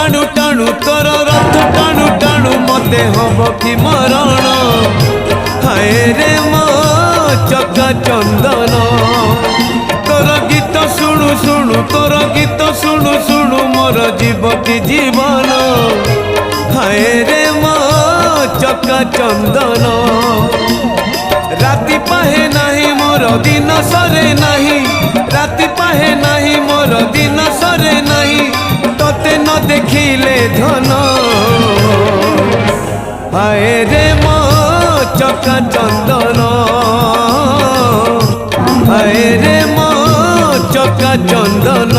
টাণু টাণু তোর রথ টাণু টাণু মতে হব কি মরণ হায় রে মো চকা চন্দন তোর গীত শুণু শুণু তোর গীত শুণু শুণু মোর জীব কি জীবন হায় রে মো চকা চন্দন রাতি পাহে নাহি মোর দিন সরে নাহি রাতি পাহে নাহি মোর দিন সরে নাহি তোতে ন দেখিলে ধন হায় রে মো চকা চন্দন হায় রে মো চকা চন্দন।